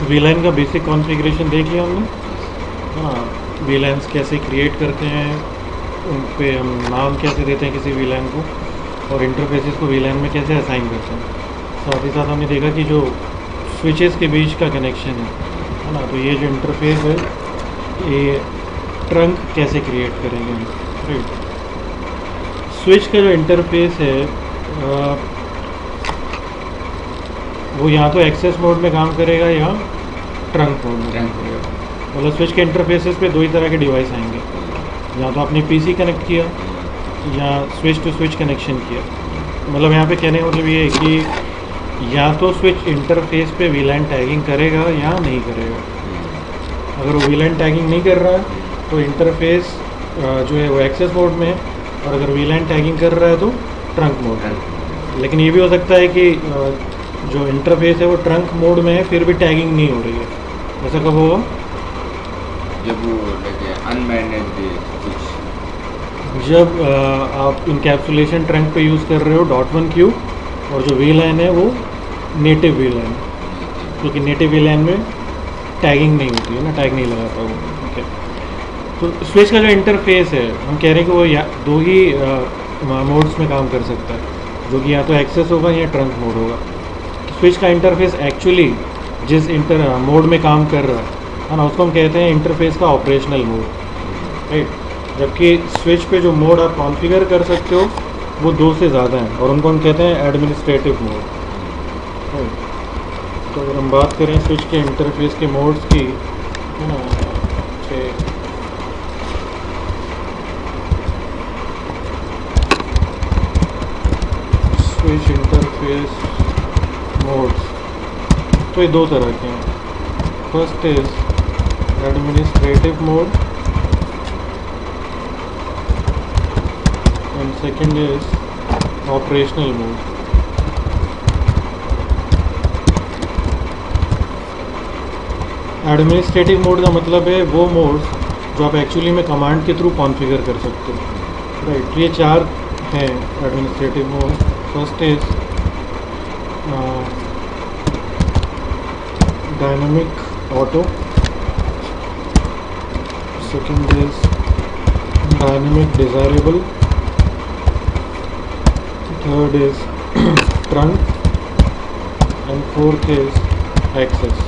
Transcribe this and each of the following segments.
वीलाइन का basic configuration देख लिया हमने। हाँ, वीलाइंस कैसे क्रिएट करते हैं, उन पे हम नाम कैसे देते हैं किसी वीलाइन को, और इंटरफेसेस को वीलाइन में कैसे असाइन करते हैं। साथ ही साथ हमने देखा कि जो स्विचेस के बीच का कनेक्शन है ना, तो ये जो इंटरफेस है ये ट्रंक कैसे क्रिएट करेंगे हम, राइट। स्विच का जो इंटरफेस है वो यहाँ तो एक्सेस मोड में काम करेगा या ट्रंक मोड में काम करेगा। मतलब स्विच के इंटरफेसेस पे दो ही तरह के डिवाइस आएंगे, या तो आपने पीसी कनेक्ट किया या स्विच टू स्विच कनेक्शन किया। मतलब यहाँ पे कहने का मतलब ये है कि या तो स्विच इंटरफेस पे वीलाइन टैगिंग करेगा या नहीं करेगा। अगर वो वीलाइन टैगिंग नहीं कर रहा है तो इंटरफेस जो है वो एक्सेस मोड में है, और अगर वीलाइन टैगिंग कर रहा है तो ट्रंक मोड है। लेकिन ये भी हो सकता है कि जो इंटरफेस है वो ट्रंक मोड में है फिर भी टैगिंग नहीं हो रही है। ऐसा कब होगा? जब वो अनमैनेज्ड जब आप इनकैप्सुलेशन ट्रंक पे यूज़ कर रहे हो .1 क्यू, और जो वीलाइन है वो नेटिव वीलाइन, क्योंकि नेटिव वीलाइन में टैगिंग नहीं होती है ना, टैग नहीं लगाता वो। ठीक है, तो स्विच का जो इंटरफेस है हम कह रहे हैं कि वो दो ही मोड्स में काम कर सकता है, जो कि या तो एक्सेस होगा या ट्रंक मोड होगा। स्विच का इंटरफेस एक्चुअली जिस मोड में काम कर रहा है ना, उसको हम कहते हैं इंटरफेस का ऑपरेशनल मोड, राइट। जबकि स्विच पे जो मोड आप कॉन्फ़िगर कर सकते हो वो दो से ज़्यादा हैं, और उनको हम कहते हैं एडमिनिस्ट्रेटिव मोड, राइट। तो अगर हम बात करें स्विच के इंटरफेस के मोड्स की, है ना, स्विच इंटरफेस मोड्स तो ये दो तरह के हैं। First is administrative mode and second is operational mode. Administrative mode का मतलब है वो मोड्स जो आप एक्चुअली में कमांड के थ्रू कॉन्फ़िगर कर सकते हो, राइट। ये चार हैं administrative mode. First is dynamic auto, second is dynamic desirable, third is trunk and fourth is access.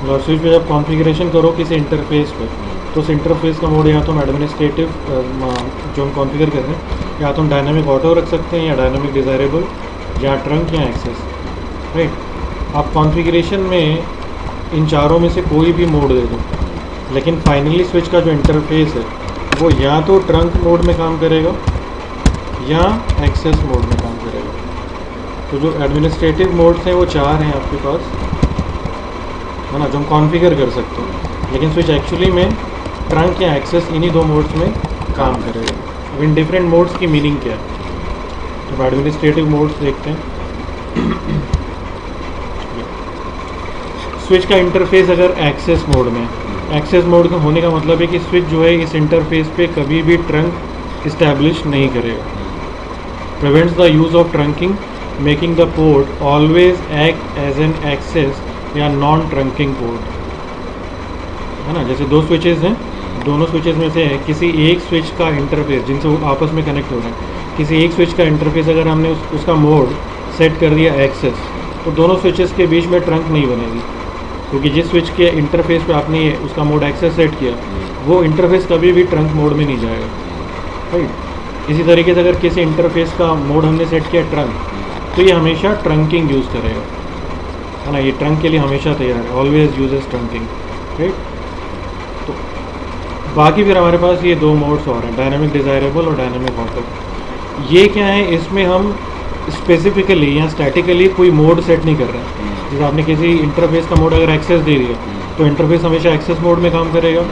और स्विच पे जब कॉन्फ़िगरेशन करो किसी इंटरफेस पे, तो उस इंटरफेस का मोड या तो हम एडमिनिस्ट्रेटिव जो हम कॉन्फ़िगर कर रहे हैं, या तो हम डायनामिक ऑटो रख सकते हैं, या डायनामिक डिज़ायरेबल, या ट्रंक, या एक्सेस, राइट। आप कॉन्फ़िगरेशन में इन चारों में से कोई भी मोड दे दो, लेकिन फाइनली स्विच का जो इंटरफेस है वो या तो ट्रंक मोड में काम करेगा या एक्सेस मोड में काम करेगा। तो जो एडमिनिस्ट्रेटिव मोड्स हैं वो चार हैं आपके पास, है ना, जो हम कॉन्फ़िगर कर सकते हैं। लेकिन स्विच एक्चुअली में ट्रंक या एक्सेस इन्हीं दो मोड्स में काम करेगा। अब इन डिफरेंट मोड्स की मीनिंग क्या है, तो एडमिनिस्ट्रेटिव मोड्स देखते हैं। स्विच का इंटरफेस अगर एक्सेस मोड में, एक्सेस मोड का होने का मतलब है कि स्विच जो है इस इंटरफेस पे कभी भी ट्रंक इस्टेब्लिश नहीं करेगा। Prevents the use of trunking, making the port always act as an access या नॉन ट्रंकिंग पोर्ट, है ना। जैसे दो स्विचेस हैं, दोनों स्विचेस में से किसी एक स्विच का इंटरफेस जिनसे वो आपस में कनेक्ट हो रहे हैं, किसी एक स्विच का इंटरफेस अगर हमने उसका मोड सेट कर दिया एक्सेस, तो दोनों स्विचेस के बीच में ट्रंक नहीं बनेगी, क्योंकि जिस स्विच के इंटरफेस पे आपने उसका मोड एक्सेस सेट किया वो इंटरफेस कभी भी ट्रंक मोड में नहीं जाएगा, राइट। इसी तरीके से अगर किसी इंटरफेस का मोड हमने सेट किया ट्रंक, तो ये हमेशा ट्रंकिंग यूज़ करेगा, है ना। ये ट्रंक के लिए हमेशा तैयार है, ऑलवेज यूजेस ट्रंकिंग, राइट। तो बाकी फिर हमारे पास ये दो मोड्स और हैं, डायनामिक डिज़ायरेबल और डायनामिक ऑटो। ये क्या है, इसमें हम स्पेसिफिकली या स्टैटिकली कोई मोड सेट नहीं कर रहे हैं। जैसे आपने किसी इंटरफेस का मोड अगर एक्सेस दे दिया तो इंटरफेस हमेशा एक्सेस मोड में काम करेगा।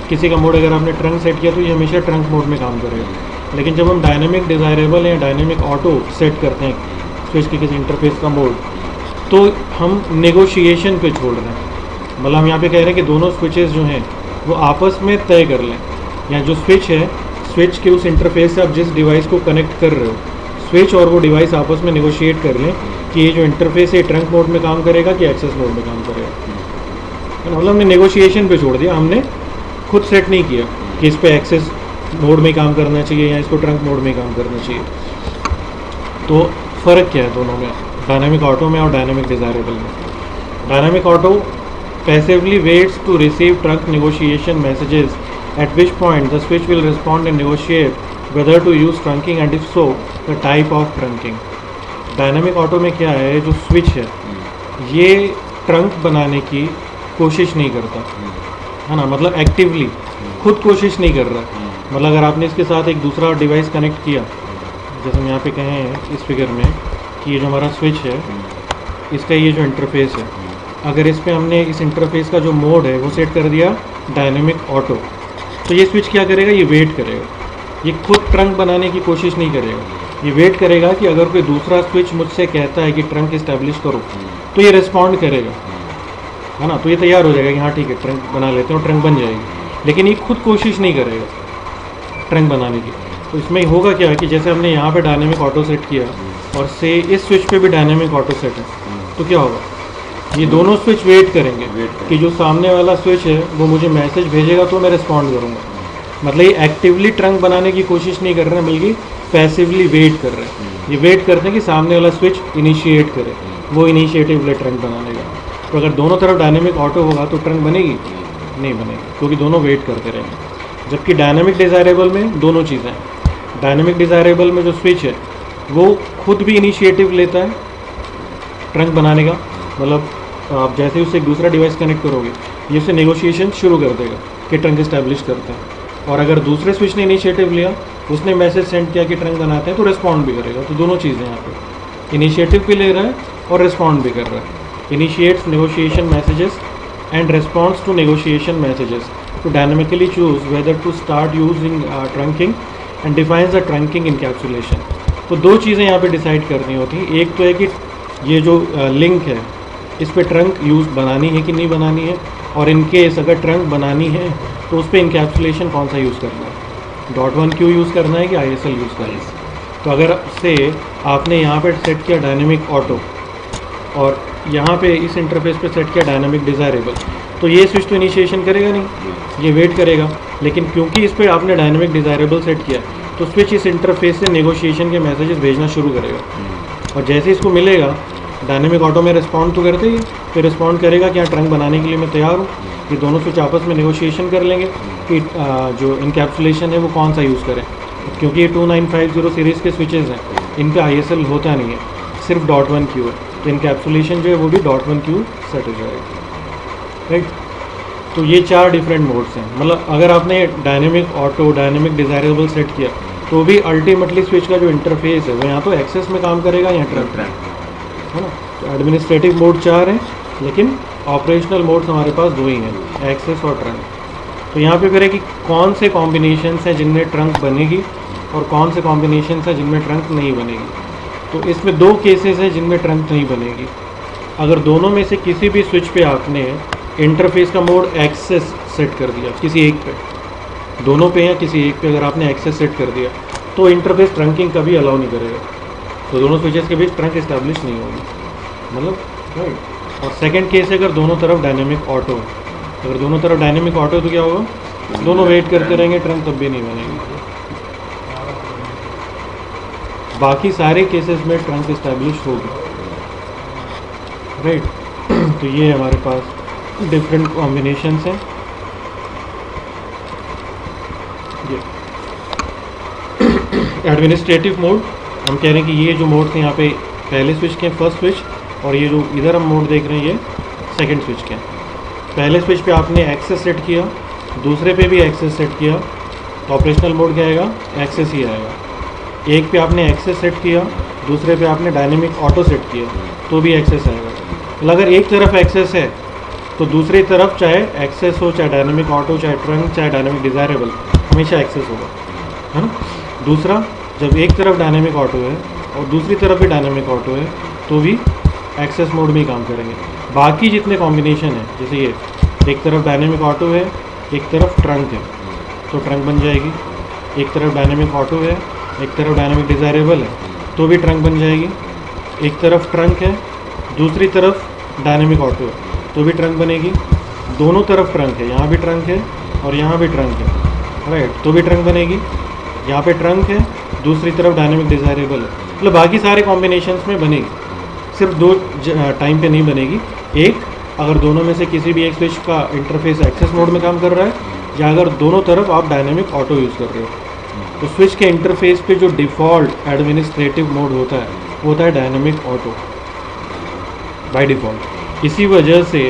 किसी का मोड अगर आपने ट्रंक सेट किया तो ये हमेशा ट्रंक मोड में काम करेगा। लेकिन जब हम डायनामिक डिज़ायरेबल या डायनामिक ऑटो सेट करते हैं स्विच के किसी इंटरफेस का मोड, तो हम नेगोशिएशन पे छोड़ रहे हैं। मतलब हम यहाँ पे कह रहे हैं कि दोनों स्विचेस जो हैं वो आपस में तय कर लें, या जो स्विच है, स्विच के उस इंटरफेस से आप जिस डिवाइस को कनेक्ट कर रहे हो, स्विच और वो डिवाइस आपस में नेगोशिएट कर लें कि ये जो इंटरफेस है ट्रंक मोड में काम करेगा कि एक्सेस मोड में काम करेगा। मतलब हमने नेगोशिएशन पे छोड़ दिया, हमने खुद सेट नहीं किया कि इस पे एक्सेस मोड में काम करना चाहिए या इसको ट्रंक मोड में काम करना चाहिए। तो फ़र्क क्या है दोनों में, डायनामिक ऑटो में और डायनामिक डिज़ायरेबल में? Dynamic auto passively waits to receive trunk negotiation messages at which point the switch will respond and negotiate whether to use trunking and if so the type of trunking. Dynamic auto में क्या है, जो switch है ये trunk बनाने की कोशिश नहीं करता है ना, मतलब एक्टिवली खुद कोशिश नहीं कर रहा। मतलब अगर आपने इसके साथ एक दूसरा डिवाइस कनेक्ट किया, जैसे हम यहाँ पे कहें हैं इस फिगर में कि ये जो हमारा स्विच है इसका ये जो इंटरफेस है, अगर इस पे हमने इस इंटरफेस का जो मोड है वो सेट कर दिया डायनामिक ऑटो, तो ये स्विच क्या करेगा, ये वेट करेगा, ये खुद ट्रंक बनाने की कोशिश नहीं करेगा। ये वेट करेगा कि अगर कोई दूसरा स्विच मुझसे कहता है कि ट्रंक इस्टेब्लिश करो तो ये रिस्पॉन्ड करेगा, है ना, तो ये तैयार हो जाएगा कि हाँ ठीक है ट्रंक बना लेते हैं और ट्रंक बन जाएगी। लेकिन ये खुद कोशिश नहीं करेगा ट्रंक बनाने की। तो इसमें होगा क्या कि जैसे हमने यहाँ पे डायनामिक ऑटो सेट किया और से इस स्विच पे भी डायनामिक ऑटो सेट है, तो क्या होगा, ये दोनों स्विच वेट करेंगे कि जो सामने वाला स्विच है वो मुझे मैसेज भेजेगा तो मैं रिस्पॉन्ड करूँगा। मतलब ये एक्टिवली ट्रंक बनाने की कोशिश नहीं कर रहे हैं, बल्कि पैसिवली वेट कर रहे हैं। ये वेट करते हैं कि सामने वाला स्विच इनिशिएट करे, वो इनिशिएटिव ले ट्रंक बनाने का। तो अगर दोनों तरफ डायनामिक ऑटो होगा तो ट्रंक बनेगी नहीं बनेगी, क्योंकि दोनों वेट करते रहेंगे। जबकि डायनामिक डिज़ायरेबल में दोनों चीज़ें हैं। डायनामिक डिज़ायरेबल में जो स्विच है वो खुद भी इनिशिएटिव लेता है ट्रंक बनाने का, मतलब आप जैसे ही उससे एक दूसरा डिवाइस कनेक्ट करोगे ये उससे नेगोशिएशन शुरू कर देगा कि ट्रंक इस्टेब्लिश करते हैं। और अगर दूसरे स्विच ने इनिशिएटिव लिया, उसने मैसेज सेंड किया कि ट्रंक बनाते हैं, तो रिस्पॉन्ड भी करेगा। तो दोनों चीज़ें यहाँ पे इनिशिएटिव भी ले रहा है और रिस्पॉन्ड भी कर रहा है। Initiates negotiation messages and responds to negotiation messages to dynamically choose whether to start using trunking and defines the trunking encapsulation। तो दो चीज़ें यहाँ पे डिसाइड करनी होती हैं। एक तो है कि ये जो लिंक है इस पे ट्रंक यूज़ बनानी है कि नहीं बनानी है, और इनकेस अगर ट्रंक बनानी है तो उस पर इनकैप्सुलेशन कौन सा यूज़ करना है, .1q यूज़ करना है कि ISL यूज़ करना है। तो अगर से आपने यहाँ पे सेट किया डायनेमिक ऑटो और यहाँ पे इस इंटरफेस पे सेट किया डायनामिक डिज़ायरेबल, तो ये स्विच तो इनिशिएशन करेगा नहीं, ये वेट करेगा। लेकिन क्योंकि इस पे आपने डायनामिक डिज़ायरेबल सेट किया तो स्विच इस इंटरफेस से नेगोशिएशन के मैसेजेस भेजना शुरू करेगा। और जैसे इसको मिलेगा डायनामिक ऑटो में रिस्पॉन्ड तो करते ही, फिर रिस्पॉन्ड करेगा कि हाँ ट्रंक बनाने के लिए मैं तैयार हूँ। ये दोनों स्विच आपस में नेगोशिएशन कर लेंगे कि जो इनकैप्सुलेशन है वो कौन सा यूज़ करें। क्योंकि ये 2950 सीरीज़ के स्विचेज़ हैं, इन पर ISL होता नहीं है, सिर्फ .1q है, तो इनकैप्सुलेशन जो है वो भी .1q सेट हो जाएगा, राइट। तो ये चार डिफरेंट मोड्स हैं। मतलब अगर आपने dynamic auto dynamic desirable set किया तो भी अल्टीमेटली स्विच का जो इंटरफेस है वो यहाँ तो एक्सेस में काम करेगा या ट्रंक, है ना। तो एडमिनिस्ट्रेटिव मोड चार हैं, लेकिन ऑपरेशनल मोड्स हमारे पास दो ही हैं, एक्सेस और ट्रंक। तो यहाँ पे फिर है कि कौन से कॉम्बिनेशंस हैं जिनमें ट्रंक बनेगी और कौन से कॉम्बिनेशंस हैं जिनमें ट्रंक नहीं बनेगी। तो इसमें दो केसेस हैं जिनमें ट्रंक नहीं बनेगी। अगर दोनों में से किसी भी स्विच पे आपने इंटरफेस का मोड एक्सेस सेट कर दिया, किसी एक पे, दोनों पे या किसी एक पे अगर आपने एक्सेस सेट कर दिया, तो इंटरफेस ट्रंकिंग कभी अलाउ नहीं करेगा। तो दोनों स्विचेस के बीच ट्रंक इस्टेब्लिश नहीं होगी, मतलब राइट। और सेकंड केस है अगर दोनों तरफ डायनेमिक ऑटो, अगर दोनों तरफ डायनेमिक ऑटो तो क्या होगा, दोनों वेट करते रहेंगे, ट्रंक तब भी नहीं बनेगी। बाकी सारे केसेस में ट्रंक इस्टेब्लिश होगी, राइट। तो ये हमारे पास डिफरेंट कॉम्बिनेशंस हैं। ये एडमिनिस्ट्रेटिव मोड, हम कह रहे हैं कि ये जो मोड थे यहाँ पे पहले स्विच के फर्स्ट स्विच, और ये जो इधर हम मोड देख रहे हैं ये सेकंड स्विच के। पहले स्विच पे आपने एक्सेस सेट किया, दूसरे पे भी एक्सेस सेट किया, तो ऑपरेशनल मोड क्या आएगा, एक्सेस ही आएगा। एक पे आपने एक्सेस सेट किया, दूसरे पे आपने डायनेमिक ऑटो सेट किया, तो भी एक्सेस आएगा। मतलब अगर एक तरफ एक्सेस है तो दूसरी तरफ चाहे एक्सेस हो, चाहे डायनेमिक ऑटो, चाहे ट्रंक, चाहे डायनेमिक डिज़ायरेबल, हमेशा एक्सेस होगा, है ना। दूसरा, जब एक तरफ डायनेमिक ऑटो है और दूसरी तरफ भी डायनेमिक ऑटो है तो भी एक्सेस मोड में ही काम करेंगे। बाकी जितने कॉम्बिनेशन है, जैसे ये एक तरफ डायनेमिक ऑटो है, एक तरफ ट्रंक है, तो ट्रंक बन जाएगी। एक तरफ डायनेमिक ऑटो है, एक तरफ डायनेमिक डिज़ायरेबल है, तो भी ट्रंक बन जाएगी। एक तरफ ट्रंक है, दूसरी तरफ डायनेमिक ऑटो है, तो भी ट्रंक बनेगी। दोनों तरफ ट्रंक है, यहाँ भी ट्रंक है और यहाँ भी ट्रंक है, राइट, तो भी ट्रंक बनेगी। यहाँ पे ट्रंक है, दूसरी तरफ डायनेमिक डिज़ायरेबल है, मतलब बाकी सारे कॉम्बिनेशंस में बनेगी, सिर्फ दो टाइम पे नहीं बनेगी। एक, अगर दोनों में से किसी भी एक स्विच का इंटरफेस एक्सेस मोड में काम कर रहा है, या अगर दोनों तरफ आप डायनेमिक ऑटो यूज़ कर रहे हो। तो स्विच के इंटरफेस पे जो डिफ़ॉल्ट एडमिनिस्ट्रेटिव मोड होता है वो होता है डायनेमिक ऑटो बाय डिफ़ॉल्ट। इसी वजह से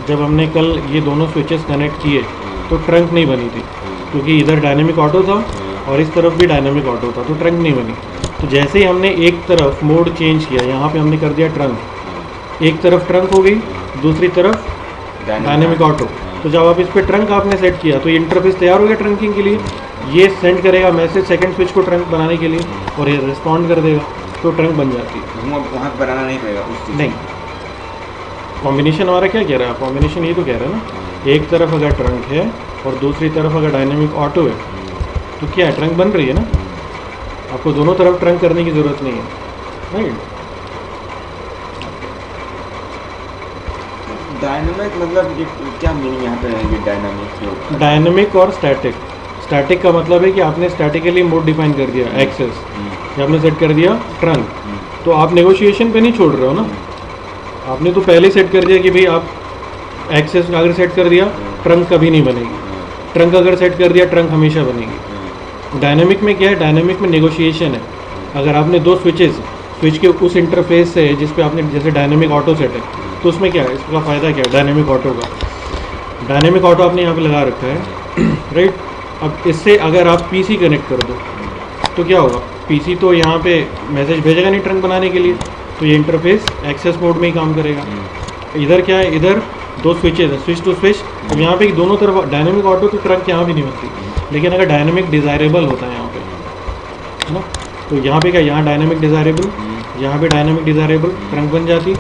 जब हमने कल ये दोनों स्विचेस कनेक्ट किए तो ट्रंक नहीं बनी थी, क्योंकि इधर डायनेमिक ऑटो था और इस तरफ भी डायनेमिक ऑटो था, तो ट्रंक नहीं बनी। तो जैसे ही हमने एक तरफ मोड चेंज किया, यहाँ पे हमने कर दिया ट्रंक, एक तरफ ट्रंक हो गई, दूसरी तरफ डायनेमिक ऑटो। तो जब आप इस पर ट्रंक आपने सेट किया तो ये इंटरफेस तैयार हो गया ट्रंकिंग के लिए। ये सेंड करेगा मैसेज सेकंड स्विच को ट्रंक बनाने के लिए और ये रिस्पॉन्ड कर देगा, तो ट्रंक बन जाती है। वहाँ बनाना नहीं पड़ेगा उस चीज़ नहीं, कॉम्बिनेशन हमारा क्या कह रहा है, कॉम्बिनेशन ये तो कह रहा है ना, एक तरफ अगर ट्रंक है और दूसरी तरफ अगर डायनेमिक ऑटो है तो क्या है, ट्रंक बन रही है ना। आपको दोनों तरफ ट्रंक करने की ज़रूरत नहीं है, राइट। डायनामिक मतलब ये क्या मीनिंग यहाँ पे है, ये डायनामिक? डायनेमिक और स्टैटिक। स्टैटिक का मतलब है कि आपने स्टैटिकली मोड डिफाइन कर दिया एक्सेस, या आपने सेट कर दिया ट्रंक, तो आप नेगोशिएशन पे नहीं छोड़ रहे हो ना। आपने तो पहले सेट कर दिया कि भाई आप एक्सेस अगर सेट कर दिया ट्रंक कभी नहीं बनेगी, ट्रंक अगर सेट कर दिया ट्रंक हमेशा बनेगी। डायनेमिक में क्या है, डायनेमिक में नेगोशिएशन है। अगर आपने दो स्विच के उस इंटरफेस से जिस पे आपने जैसे डायनेमिक ऑटो सेट है, तो उसमें क्या है, इसका फ़ायदा क्या है डायनेमिक ऑटो का, डायनेमिक ऑटो आपने यहाँ पे लगा रखा है, राइट। अब इससे अगर आप पीसी कनेक्ट कर दो तो क्या होगा, पीसी तो यहाँ पे मैसेज भेजेगा नहीं ट्रंक बनाने के लिए, तो ये इंटरफेस एक्सेस मोड में ही काम करेगा। इधर क्या है, इधर दो स्विचेज है, स्विच टू स्विच। अब यहाँ पे दोनों तरफ डायनेमिक ऑटो तो ट्रंक यहाँ भी नहीं बनती, लेकिन अगर डायनेमिक डिज़ायरेबल होता है यहाँ पे, है ना, तो यहाँ पे क्या, यहाँ डायनेमिक डिज़ायरेबल, यहाँ पे डायनेमिक डिज़ायरेबल, ट्रंक बन जाती।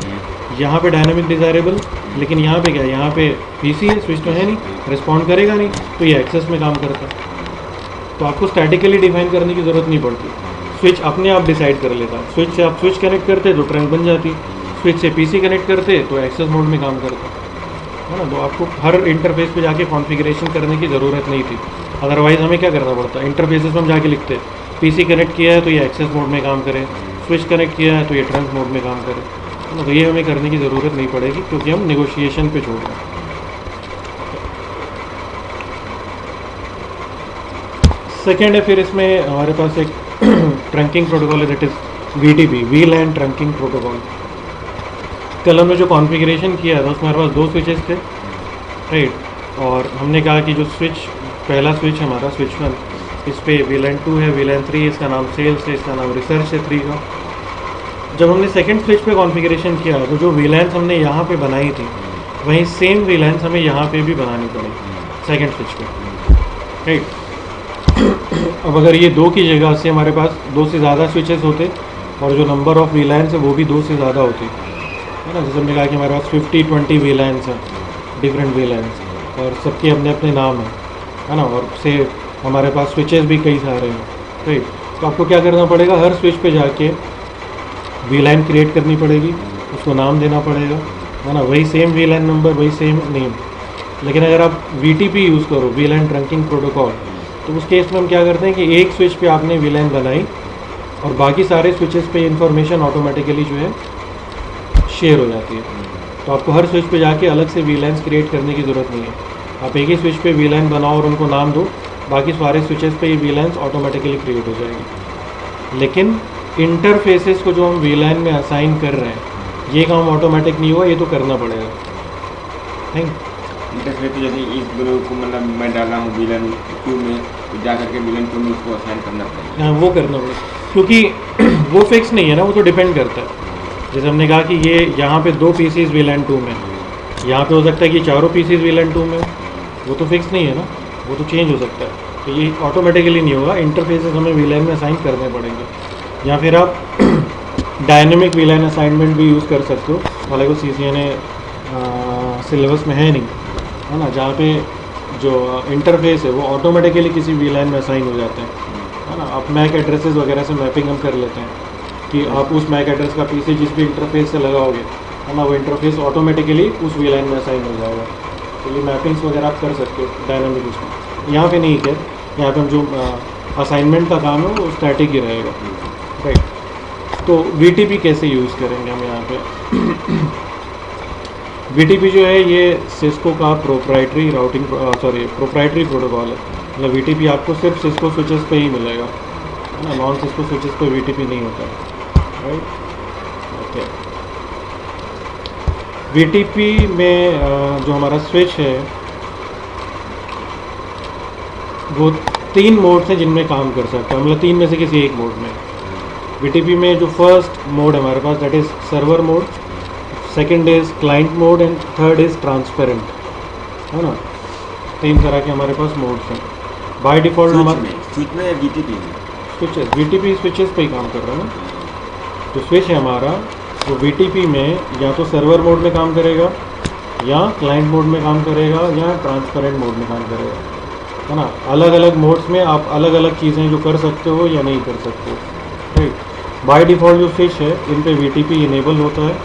यहाँ पे डायनेमिक डिज़ायरेबल, लेकिन यहाँ पे क्या, यहाँ पे पीसी है, स्विच तो है नहीं, रिस्पॉन्ड करेगा नहीं, तो ये एक्सेस में काम करता है। तो आपको स्टैटिकली डिफाइन करने की ज़रूरत नहीं पड़ती, स्विच अपने आप डिसाइड कर लेता है। स्विच से आप स्विच कनेक्ट करते तो ट्रंक बन जाती, स्विच से पीसी कनेक्ट करते तो एक्सेस मोड में काम करता है ना। तो आपको हर इंटरफेस पे जाके कॉन्फ़िगरेशन करने की ज़रूरत नहीं थी, अदरवाइज़ हमें क्या करना पड़ता, इंटरफेसेस में हम जाके लिखते पीसी कनेक्ट किया है तो ये एक्सेस मोड में काम करे, स्विच कनेक्ट किया है तो ये ट्रंक मोड में काम करे, है ना। तो ये हमें करने की ज़रूरत नहीं पड़ेगी, क्योंकि हम नेगोशिएशन पे छोड़ रहे हैं। सेकेंड है फिर इसमें हमारे पास एक ट्रंकिंग प्रोटोकॉल है, that is VTP, वीलैन trunking protocol. कल हमने जो कॉन्फ़िगरेशन किया था उसमें हमारे पास दो स्विचेस थे, राइट, और हमने कहा कि जो स्विच पहला स्विच हमारा स्विच 1, इस पे वीलैन 2 है, वीलैन 3 इसका नाम सेल्स है, इसका नाम रिसर्च है 3 का। जब हमने सेकंड स्विच पे कॉन्फ़िगरेशन किया तो जो वीलैंस हमने यहाँ पे बनाई थी वहीं सेम वीलैंस हमें यहाँ पे भी बनानी पड़ी सेकंड स्विच पे, राइट। अब अगर ये 2 की जगह से हमारे पास 2 से ज़्यादा स्विचेस होते और जो नंबर ऑफ़ वीलैंस है वो भी 2 से ज़्यादा होती, है ना। जैसे हमने कहा कि हमारे पास 50-20 वीलैंस हैं, डिफरेंट वीलैंस, और सबके अपने अपने नाम है ना, और से हमारे पास स्विचेस भी कई सारे हैं, राइट। तो आपको क्या करना पड़ेगा, हर स्विच पे जाके वीलैन क्रिएट करनी पड़ेगी, उसको नाम देना पड़ेगा, है ना, वही सेम वीलैन नंबर, वही सेम नेम। लेकिन अगर आप वीटीपी यूज़ करो, वीलैन ट्रंकिंग प्रोटोकॉल, तो उस केस में हम क्या करते हैं कि एक स्विच पे आपने वीलैन बनाई और बाकी सारे स्विचेस पे इन्फॉर्मेशन ऑटोमेटिकली जो है शेयर हो जाती है। तो आपको हर स्विच पे जाके अलग से वीलैंस क्रिएट करने की ज़रूरत नहीं है, आप एक ही स्विच पे वीलैन बनाओ और उनको नाम दो, बाकी सारे स्विचेस पे ये वीलैंस ऑटोमेटिकली क्रिएट हो जाएगी। लेकिन इंटरफेसेस को जो हम वीलैन में असाइन कर रहे हैं ये काम ऑटोमेटिक नहीं हुआ, ये तो करना पड़ेगा, थैंक। इंटरफेस तो जैसे इस ग्रुप को मतलब मैं डाला हूँ वीलैन 2 में, तो जा करके वीलैन 2 में उसको असाइन करना पड़ेगा। हाँ, वो करना पड़ेगा, क्योंकि वो फिक्स नहीं है ना, वो तो डिपेंड करता है। जैसे हमने कहा कि ये यहाँ पे 2 पीसीज वीलैन 2 में, यहाँ पे हो सकता है कि चारों पीसीज वीलैन 2 में, वो तो फिक्स नहीं है ना, वो तो चेंज हो सकता है। तो ये ऑटोमेटिकली नहीं होगा, इंटरफेसेस हमें वीलैन में असाइन करने पड़ेंगे, या फिर आप डायनेमिक वीलैन असाइनमेंट भी यूज़ कर सकते हो, हालांकि CCNA सिलेबस में है नहीं, है ना, जहाँ पे जो इंटरफेस है वो ऑटोमेटिकली किसी वीलैन में असाइन हो जाते हैं, है ना। आप मैक एड्रेसेस वगैरह से मैपिंग हम कर लेते हैं कि आप उस मैक एड्रेस का पीसी जिस भी इंटरफेस से लगाओगे, है ना, वो इंटरफेस ऑटोमेटिकली उस वीलैन में असाइन हो जाएगा। तो ये मैपिंग्स वगैरह आप कर सकते हो डायनामिक उसमें। यहाँ पे नहीं है, यहाँ पे हम जो असाइनमेंट का काम है वो स्टैटिक ही रहेगा, राइट। तो VTP कैसे यूज़ करेंगे हम यहाँ पे? VTP जो है ये सिस्को का प्रोप्राइटरी राउटिंग प्रोप्राइटरी प्रोटोकॉल है। मतलब VTP आपको सिर्फ सिस्को स्विचेस पे ही मिलेगा, है ना, नॉन सिस्को स्विचेस पे VTP नहीं होता है, राइट। ओके, VTP में जो हमारा स्विच है वो 3 मोड्स हैं जिनमें काम कर सकता है, मतलब 3 में से किसी एक मोड में। VTP में जो फर्स्ट मोड हमारे पास that is server mode, second is client mode and third is transparent, है ना। 3 तरह के हमारे पास मोड्स हैं बाय डिफ़ॉल्ट। हमारे स्विच में VTP स्विचेस, VTP स्विचेस पे ही काम कर रहा है ना। जो स्विच है हमारा वो VTP में या तो सर्वर मोड में काम करेगा, या क्लाइंट मोड में काम करेगा, या ट्रांसपेरेंट मोड में काम करेगा, है ना। अलग अलग मोड्स में आप अलग अलग चीज़ें जो कर सकते हो या नहीं कर सकते हो, राइट। बाय डिफ़ॉल्ट जो स्विच है इन पे VTP इनेबल होता है,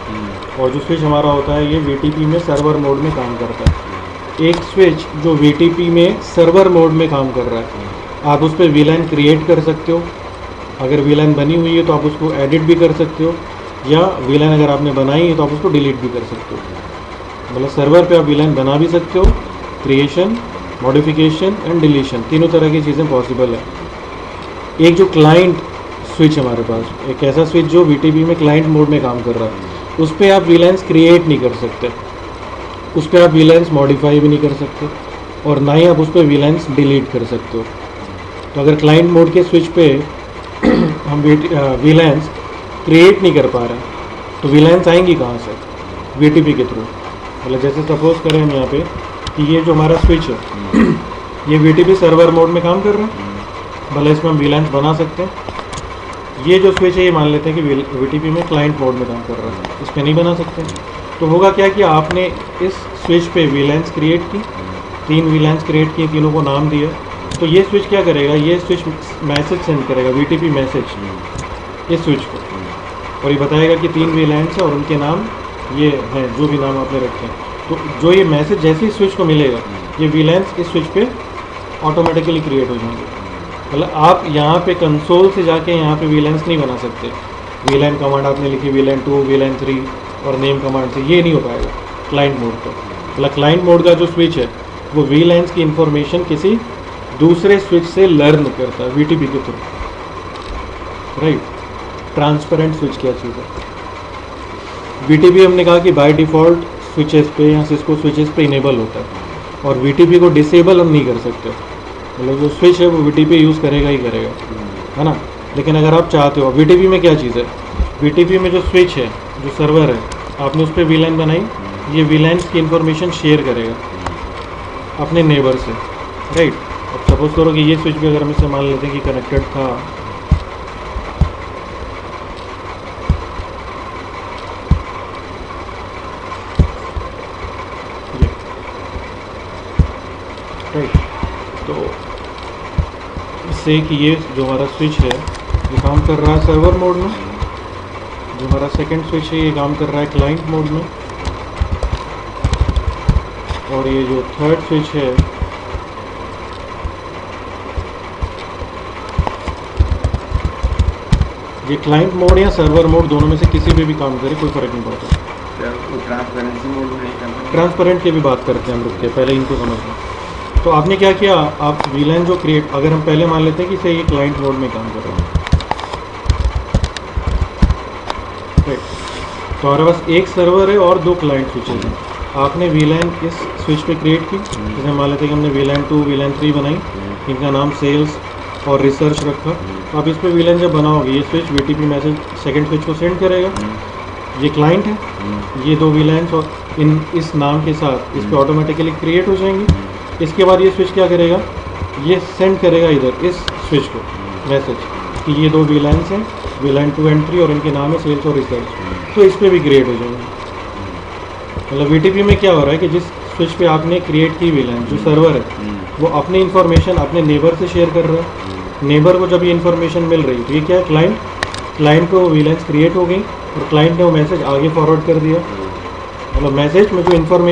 और जो स्विच हमारा होता है ये VTP में सर्वर मोड में काम करता है। एक स्विच जो VTP में सर्वर मोड में काम कर रहा है, आप उस पर VLAN क्रिएट कर सकते हो। अगर VLAN बनी हुई है तो आप उसको एडिट भी कर सकते हो, या VLAN अगर आपने बनाई है तो आप उसको डिलीट भी कर सकते हो। मतलब सर्वर पे आप VLAN बना भी सकते हो, क्रिएशन, मॉडिफिकेशन एंड डिलीशन, तीनों तरह की चीज़ें पॉसिबल है। एक जो क्लाइंट स्विच हमारे पास, एक ऐसा स्विच जो VTP में क्लाइंट मोड में काम कर रहा है, उस पर आप VLANs क्रिएट नहीं कर सकते, उस पर आप VLANs मॉडिफाई भी नहीं कर सकते, और ना ही आप उस पर VLANs डिलीट कर सकते हो। तो अगर क्लाइंट मोड के स्विच पे हम VLANs क्रिएट नहीं कर पा रहे हैं तो VLANs आएंगी कहाँ से? VTP के थ्रू। मतलब जैसे सपोज करें हम यहाँ पे कि ये जो हमारा स्विच है ये VTP सर्वर मोड में काम कर रहा है, भले इसमें हम VLANs बना सकते हैं। ये जो स्विच है ये मान लेते हैं कि VTP में क्लाइंट मोड में काम कर रहा है, इस पर नहीं बना सकते। तो होगा क्या कि आपने इस स्विच पे VLANs क्रिएट की, 3 VLANs क्रिएट किए, तीनों को नाम दिया। तो ये स्विच क्या करेगा, ये स्विच मैसेज सेंड करेगा, VTP मैसेज इस स्विच को, और ये बताएगा कि 3 VLANs है और उनके नाम ये हैं, जो भी नाम आपने रखे हैं। तो जो ये मैसेज जैसे ही स्विच को मिलेगा, ये VLANs इस स्विच पे ऑटोमेटिकली क्रिएट हो जाएंगे। मतलब आप यहाँ पे कंसोल से जाके यहाँ पे VLANs नहीं बना सकते। VLAN कमांड आपने लिखी VLAN 2, VLAN 3 और नेम कमांड से, ये नहीं हो पाएगा क्लाइंट मोड पर। मतलब क्लाइंट मोड का जो स्विच है वो VLANs की इंफॉर्मेशन किसी दूसरे स्विच से लर्न करता है VTP के थ्रू, राइट। ट्रांसपेरेंट स्विच क्या चीज़ है? VTP हमने कहा कि बाय डिफ़ॉल्ट स्विचेस पे या सिस्को स्विचेस पे इनेबल होता है, और VTP को डिसेबल हम नहीं कर सकते। मतलब जो स्विच है वो VTP यूज़ करेगा ही करेगा, है ना। लेकिन अगर आप चाहते हो, VTP में क्या चीज़ है, VTP में जो स्विच है, जो सर्वर है, आपने उस पर VLAN बनाई, ये VLANs की इंफॉर्मेशन शेयर करेगा अपने नेबर से, राइट। अब सपोज करो कि ये स्विच भी अगर हम इसे मान लेते हैं कि कनेक्टेड था, राइट। तो इससे कि ये जो हमारा स्विच है ये काम कर रहा है सर्वर मोड में, जो हमारा सेकंड स्विच है ये काम कर रहा है क्लाइंट मोड में, और ये जो थर्ड स्विच है ये क्लाइंट मोड या सर्वर मोड दोनों में से किसी पे भी काम करे, कोई फ़र्क नहीं पड़ता। ट्रांसपेरेंसी मोड में नहीं काम करता। ट्रांसपेरेंट की भी बात करते हैं हम, रुक के पहले इनको समझना। तो आपने क्या किया, आप VLAN जो क्रिएट, अगर हम पहले मान लेते हैं कि इसे ये क्लाइंट मोड में काम कर रहा है, राइट। तो हमारे पास एक सर्वर है और 2 क्लाइंट स्विचेज हैं। आपने VLAN इस स्विच पे क्रिएट की, जैसे मान लेते हैं कि हमने VLAN 2, VLAN 3 बनाई, इनका नाम सेल्स और रिसर्च रखा। तो आप इस पर VLAN जब बनाओगे, ये switch VTP message second switch को सेंड करेगा, ये क्लाइंट है, ये 2 VLANs और इस नाम के साथ इस पर ऑटोमेटिकली क्रिएट हो जाएंगी। इसके बाद ये स्विच क्या करेगा, ये सेंड करेगा इधर इस स्विच को मैसेज कि ये 2 VLANs हैं, VLAN 2 and 3 और इनके नाम है सेल्स और रिसर्च। तो इस पर भी क्रिएट हो जाएंगे। मतलब VTP में क्या हो रहा है कि जिस स्विच पे आपने क्रिएट की VLAN, जो सर्वर है, वो अपनी इन्फॉर्मेशन अपने नेबर से शेयर कर रहा है। नेबर को जब ये इन्फॉर्मेशन मिल रही है तो ये क्या है, क्लाइंट को VLANs क्रिएट हो गई और क्लाइंट ने वो मैसेज आगे फॉरवर्ड कर दिया। मतलब मैसेज में जो इन्फॉर्मेशन